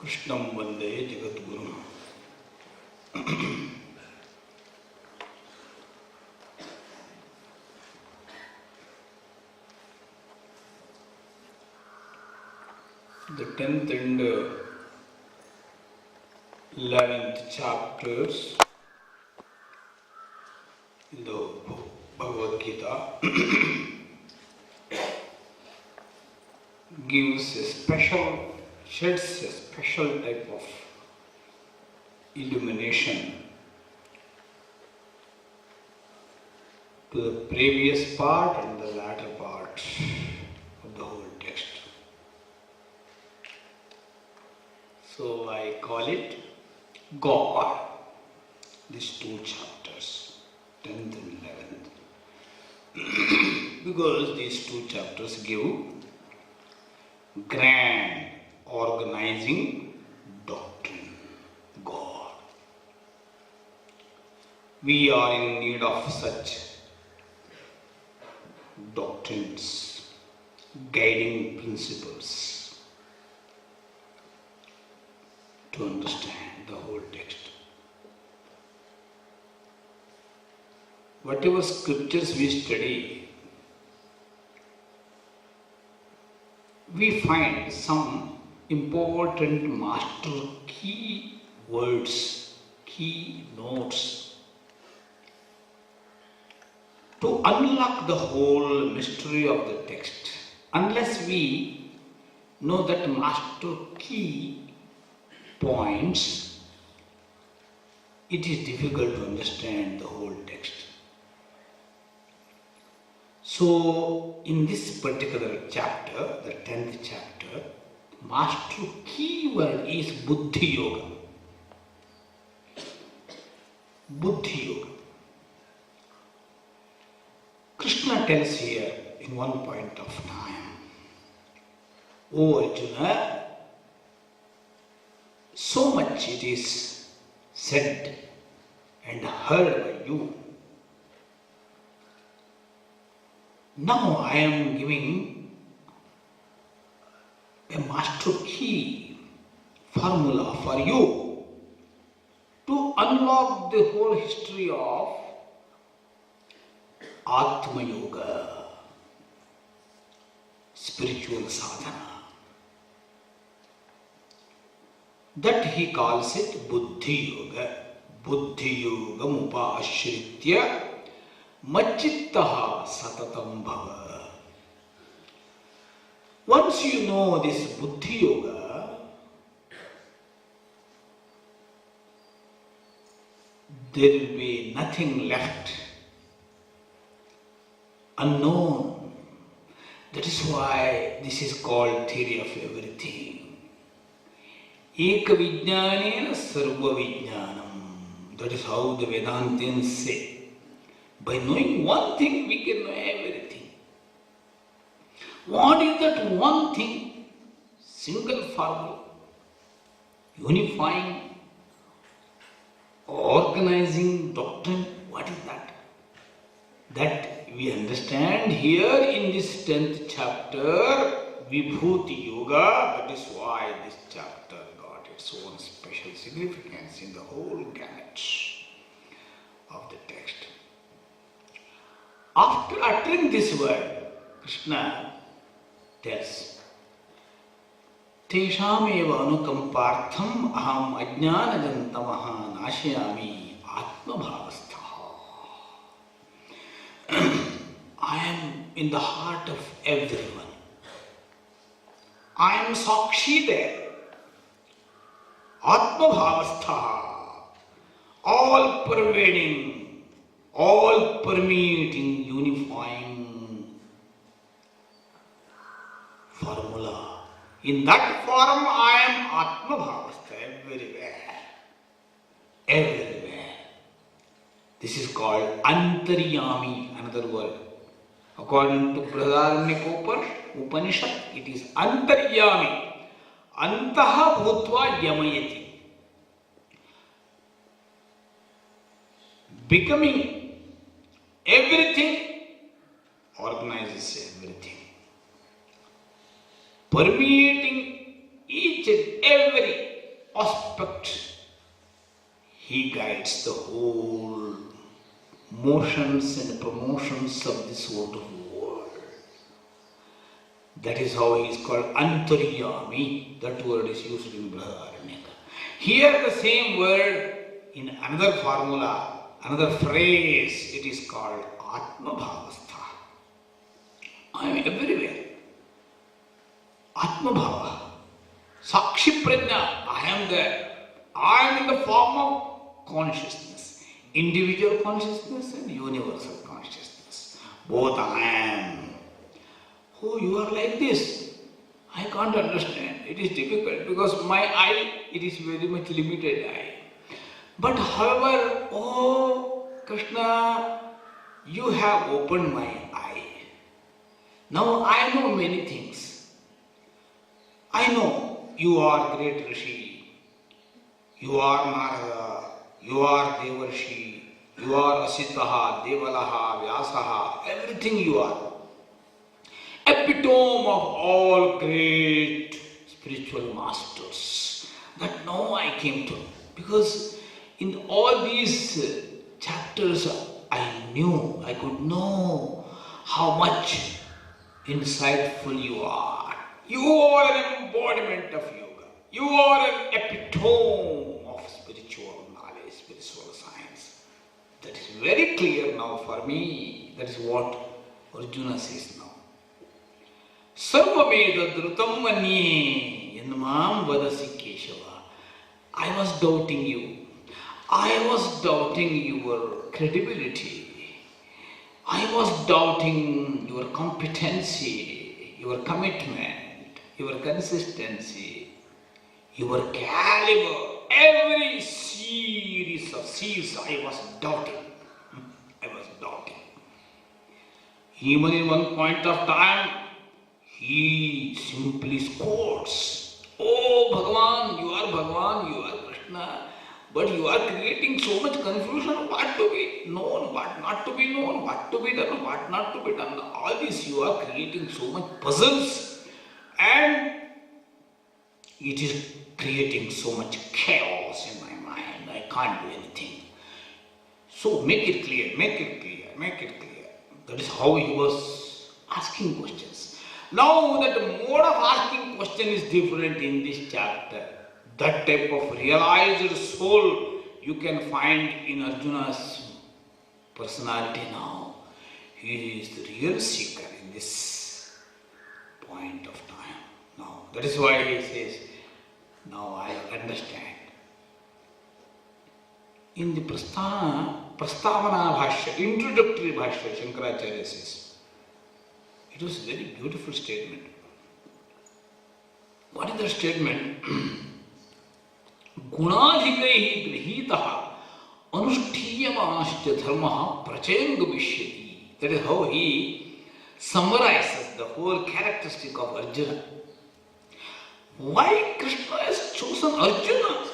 Krishnam Vande Jagadgurum. The 10th and 11th chapters in the Bhagavad Gita sheds a special type of illumination to the previous part and the latter part of the whole text. So I call it God, these two chapters, 10th and 11th, because these two chapters give grand organizing doctrine, God. We are in need of such doctrines, guiding principles to understand the whole text. Whatever scriptures we study, we find some important master key words, key notes to unlock the whole mystery of the text. Unless we know that master key points, it is difficult to understand the whole text. So, in this particular chapter, the 10th chapter, master key word is Buddhi Yoga. Buddhi Yoga. Krishna tells here in one point of time, O Arjuna, so much it is said and heard by you. Now I am giving a master key formula for you to unlock the whole history of Atma Yoga, spiritual sadhana. That he calls it Buddhi Yoga. Buddhi Yoga Mupashritya Machittaha Satatam Bhava. Once you know this Buddhi Yoga, there will be nothing left unknown. That is why this is called theory of everything. Eka Vijnanena Sarva Vijnanam. That is how the Vedantians say. By knowing one thing, we can know everything. What is that one thing? Single formula, unifying, organizing doctrine. What is that? That we understand here in this 10th chapter, Vibhuti Yoga. That is why this chapter got its own special significance in the whole gamut of the text. After uttering this word, Krishna tells, Tesham eva anukampartham aham ajnanajantamaha nashayami atmabhavastha. I am in the heart of everyone. I am Sakshi there. Atmabhavastha, all pervading, all permeating, unifying formula. In that form, I am Atmabhavastha everywhere. Everywhere. This is called Antaryami, another word. According to Brihadaranyaka Upanishad, it is Antaryami. Antaha bhutva yamayati. Becoming everything, organizes everything. Permeating each and every guides the whole motions and promotions of this world. That is how he is called Antaryami. That word is used in Brihadaranyaka. Here the same word in another formula, another phrase, it is called Atma Bhavastha. I am everywhere. Atma Bhava. Sakshi Prajna. I am there. I am in the form of consciousness. Individual consciousness and universal consciousness. Both I am. Oh, you are like this. I can't understand. It is difficult because my eye, it is very much limited eye. But however, oh Krishna, you have opened my eye. Now I know many things. I know you are great Rishi. You are Narada. You are Devarshi. You are Asitaha, Devalaha, Vyasaha. Everything you are. Epitome of all great spiritual masters. That now I came to know. Because in all these chapters I could know how much insightful you are. You are an embodiment of yoga. You are an epitome of spiritual knowledge, spiritual science. That is very clear now for me. That is what Arjuna says now. Sarvameda dhrutam manye yanmam vadasi Keshava. I was doubting you. I was doubting your credibility. I was doubting your competency, your commitment, your consistency, your caliber. Every series of C's I was doubting. I was doubting. Even in one point of time, he simply scolds. Oh Bhagavan, you are Bhagavan, you are Krishna, but you are creating so much confusion, what to be known, what not to be known, what to be done, what not to be done. All this you are creating so much puzzles and it is creating so much chaos in my mind. I can't do anything. So make it clear, make it clear, make it clear. That is how he was asking questions. Now that mode of asking question is different in this chapter. That type of realized soul you can find in Arjuna's personality now. He is the real seeker in this point of time. Now, that is why he says, now I understand. In the Prastavana Bhashya, introductory Bhashya, Shankaracharya says, it was a very beautiful statement. What is the statement? Gunadhikaihi grihitaha anushthiyamaascha dharmaha prachengavishyati. That is how he summarizes the whole characteristic of Arjuna. Why Krishna has chosen Arjuna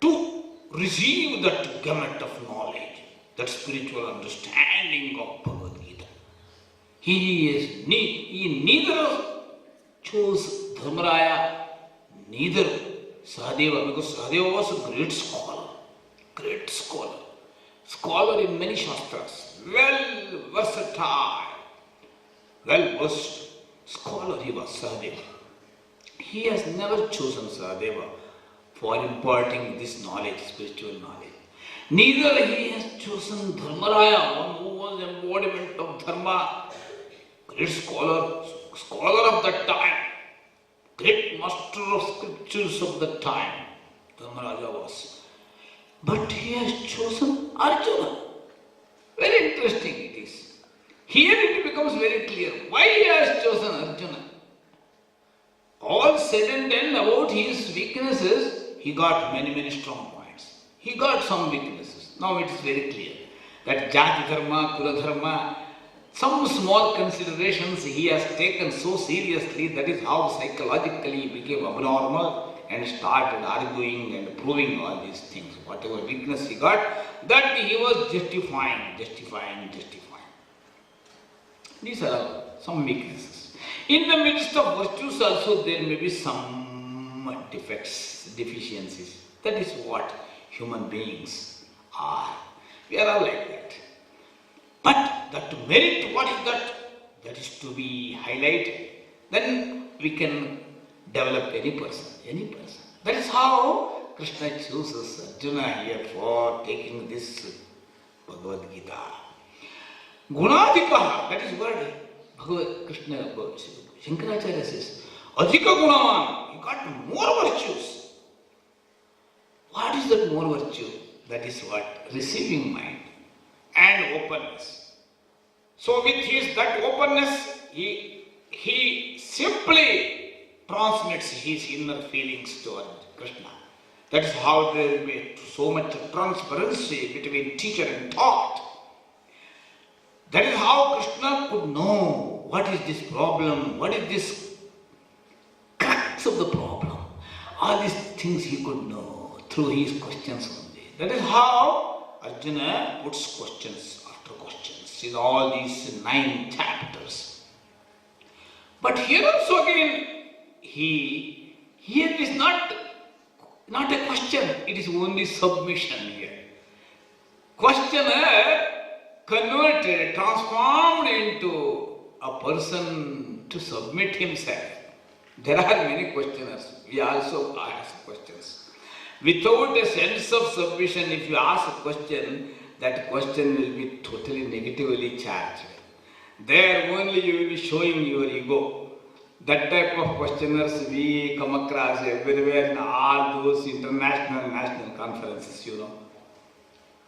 to receive that gamut of knowledge, that spiritual understanding of Bhagavad Gita? He neither chose Dharmaraya, neither Sahadeva, because Sahadeva was a great scholar, scholar in many shastras, well versatile, well versed scholar he was, Sahadeva. He has never chosen Sahadeva for imparting this knowledge, spiritual knowledge. Neither he has chosen Dharmaraya, one who was embodiment of Dharma, great scholar of that time, great master of scriptures of that time, Dharmaraja was. But he has chosen Arjuna. Very interesting it is. Here it becomes very clear why he has chosen Arjuna. All said and done about his weaknesses, he got many strong points. He got some weaknesses. Now it is very clear that Jati Dharma, Kula Dharma, some small considerations he has taken so seriously, that is how psychologically he became abnormal and started arguing and proving all these things. Whatever weakness he got, that he was justifying. These are some weaknesses. In the midst of virtues also there may be some defects, deficiencies. That is what human beings are. We are all like that. But that merit, what is that? That is to be highlighted. Then we can develop any person, any person. That is how Krishna chooses Arjuna here for taking this Bhagavad Gita. Gunadikaha, that is word Bhagavad Krishna, Shankaracharya says, Adhika Gunavan, you got more virtues. What is that more virtue? That is what? Receiving mind and openness. So with that openness, he simply transmits his inner feelings to Krishna. That is how there will be so much transparency between teacher and taught. That is how Krishna could know what is this problem, what is this crux of the problem. All these things he could know through his questions only. That is how Arjuna puts questions after questions in all these 9 chapters. But here also again, here is not a question, it is only submission here. Questioner converted, transformed into a person to submit himself. There are many questioners. We also ask questions. Without a sense of submission, if you ask a question, that question will be totally negatively charged. There only you will be showing your ego. That type of questioners we come across everywhere in all those international and national conferences, you know.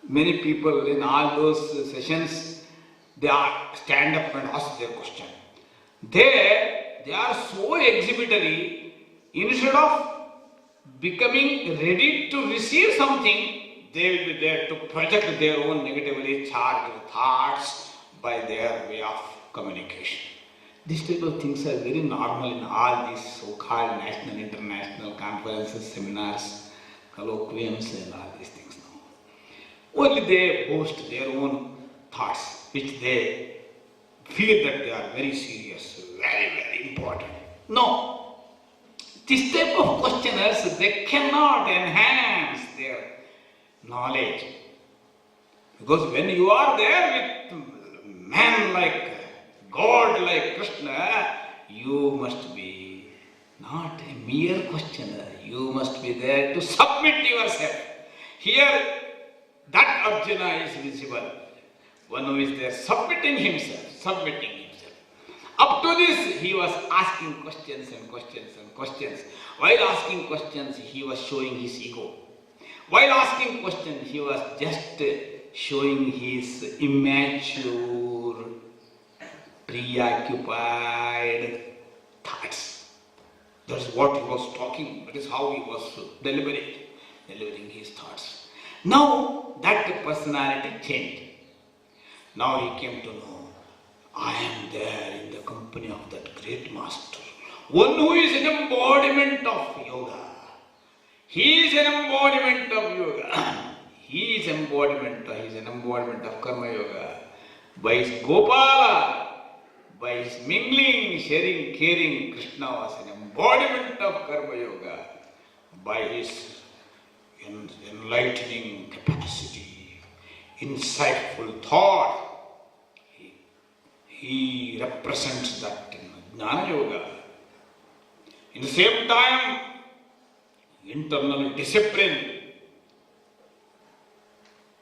Many people in all those sessions, they stand up and ask their question. There, they are so exhibitory, instead of becoming ready to receive something, they will be there to project their own negatively charged thoughts by their way of communication. These type of things are very normal in all these so-called national, international conferences, seminars, colloquiums and all these things now. Only they boast their own thoughts, which they feel that they are very serious, very, very important. No. This type of questioners, they cannot enhance their knowledge. Because when you are there with men like God like Krishna, you must be not a mere questioner. You must be there to submit yourself. Here, that Arjuna is visible. One who is there submitting himself. Up to this, he was asking questions and questions and questions. While asking questions, he was showing his ego. While asking questions, he was just showing his immature, preoccupied thoughts. That's what he was talking. That is how he was delivering his thoughts. Now that personality changed. Now he came to know, I am there in the company of that great master. One who is an embodiment of yoga. He is an embodiment of yoga. He is an embodiment of karma yoga. By his Gopala, by his mingling, sharing, caring, Krishna was an embodiment of karma yoga. By his enlightening capacity, insightful thought, he represents that in Jnana Yoga. In the same time, internal discipline,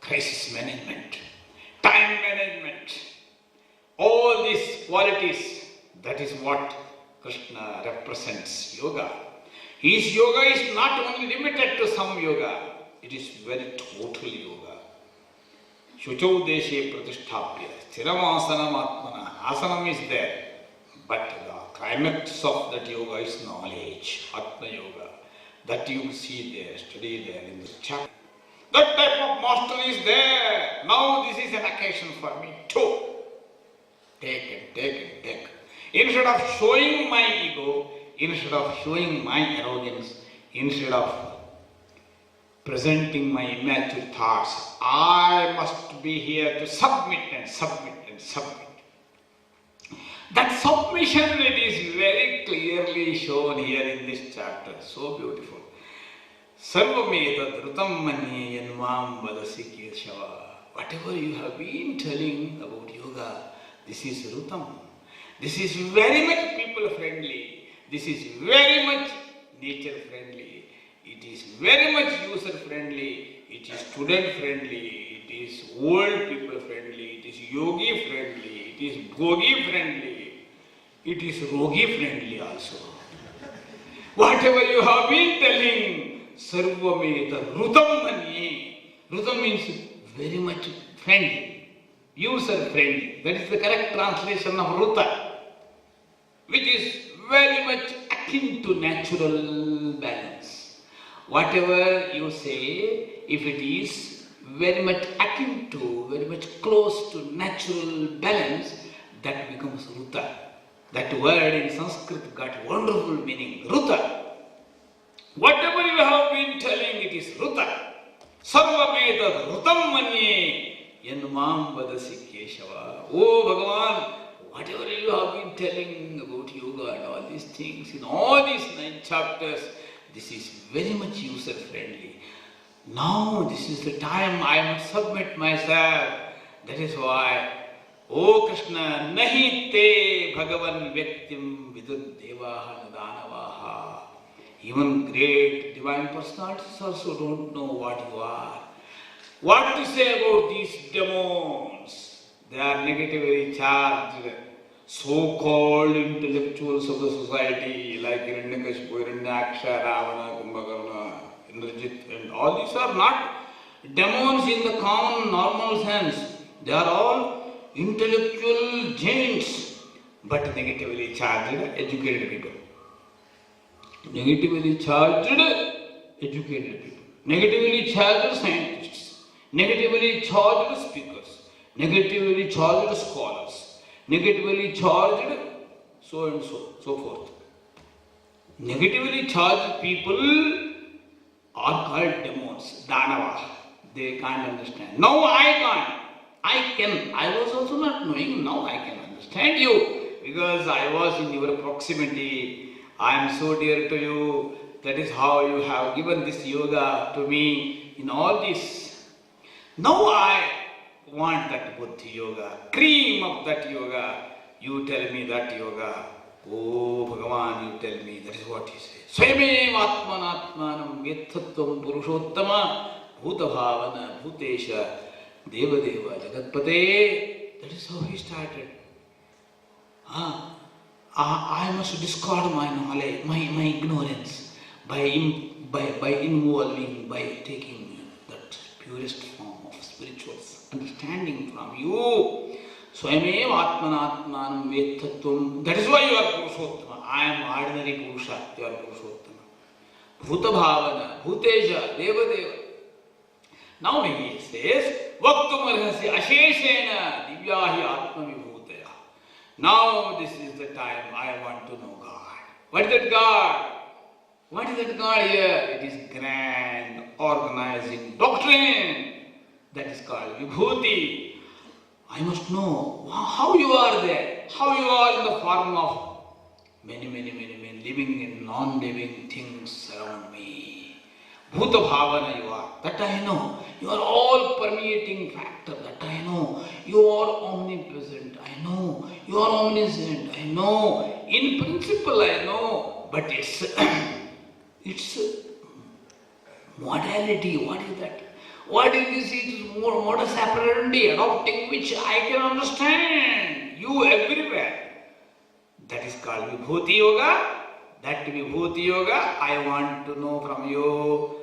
crisis management, time management, all these qualities, that is what Krishna represents yoga. His yoga is not only limited to some yoga, it is very total yoga. Shuchau deshe pratisthapya, sthiramasana atmana, asanam is there, but the climax of that yoga is knowledge, Atma Yoga. That you see there, study there in this chapter. That type of mastery is there. Now this is an occasion for me to take. Instead of showing my ego, instead of showing my arrogance, instead of presenting my immature thoughts, I must be here to submit. That submission, it is very clearly shown here in this chapter. So beautiful. Sarvametat Rutam Manye Yanmam Vadasi Keshava. Whatever you have been telling about yoga, this is Rutam. This is very much people friendly. This is very much nature friendly. It is very much user friendly. It is student friendly. It is old people friendly. It is yogi friendly. It is bhogi friendly. It is rogi friendly also. Whatever you have been telling, Sarvameta Rutam Manye. Rutam means very much friendly, user friendly. That is the correct translation of Ruta, which is very much akin to natural balance. Whatever you say, if it is very much akin to, very much close to natural balance, that becomes Ruta. That word in Sanskrit got wonderful meaning, Ruta. Whatever you have been telling, it is Ruta. Sarvameta Rutam Manye Yanmam Vadasi Keshava. Oh Bhagavan, whatever you have been telling about yoga and all these things, in all these 9 chapters, this is very much user friendly. Now this is the time I must submit myself. That is why, O Krishna, Nahi te Bhagavan Vyaktim Vidud Devaha Nadanavaha. Even great divine personalities also don't know what you are. What to say about these demons? They are negatively charged, so-called intellectuals of the society like Hiranyakashipu, Hiranyaksha, Ravana, Kumbhakarna, Indrajit, and all these are not demons in the common normal sense. They are all intellectual giants, but negatively charged, educated people. Negatively charged, educated people. Negatively charged scientists. Negatively charged speakers. Negatively charged scholars. Negatively charged so and so, so forth. Negatively charged people are called demons, Danava. They can't understand. Now I can't. I can. I was also not knowing. Now I can understand you because I was in your proximity. I am so dear to you. That is how you have given this yoga to me in all this. Now I want that Buddhi yoga, cream of that yoga. You tell me that yoga. Oh Bhagavan, you tell me. That is what he says. Swayame atmanatmanam vyathatvam purushottama bhuta bhavana bhutesha deva deva jagatpate. That is how he started. I must discard my knowledge, my ignorance by involving, by taking that purest form of spiritual understanding from you. Swayameva atmanatmanam vettattvam. That is why you are Purushottama. I am ordinary Purusha, you are Purushottama. Bhuta bhavana, bhuteja, deva deva. Now he says, Vaktum arhasi asheshena divyahi atma vibhutaya. Now this is the time I want to know God. What is that God? What is that God here? It is grand, organizing doctrine. That is called Vibhuti. I must know how you are there. How you are in the form of many living and non-living things around me. Bhuta bhavana you are. That I know. You are all permeating factor. That I know. You are omnipresent. I know. You are omniscient. I know. In principle I know. But it's modality. What is that? What is this? It is more modus operandi, adopting which I can understand. You everywhere. That is called Vibhuti Yoga. That Vibhuti Yoga I want to know from you.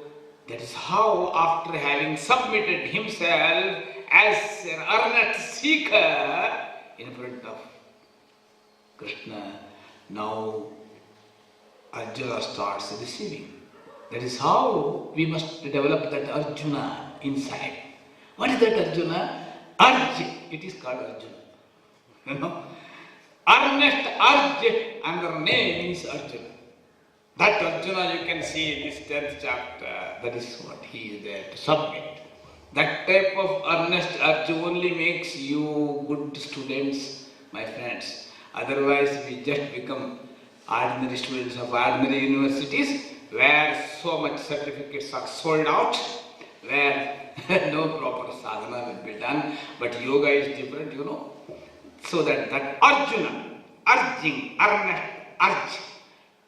That is how, after having submitted himself as an earnest seeker in front of Krishna, now Arjuna starts receiving. That is how we must develop that Arjuna inside. What is that Arjuna? Arj, it is called Arjuna. You know? Earnest Arj, under name is Arjuna. That Arjuna you can see in this 10th chapter. That is what he is there to submit. That type of earnest Arjuna only makes you good students, my friends. Otherwise we just become ordinary students of ordinary universities. where so much certificates are sold out, where no proper sadhana will be done. But yoga is different, So that Arjuna, urging, earnest, urge,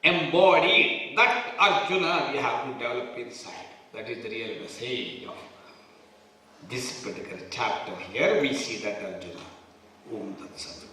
embodied, that Arjuna we have to develop inside. That is the real message of this particular chapter. Here we see that Arjuna. Om Tat Sat.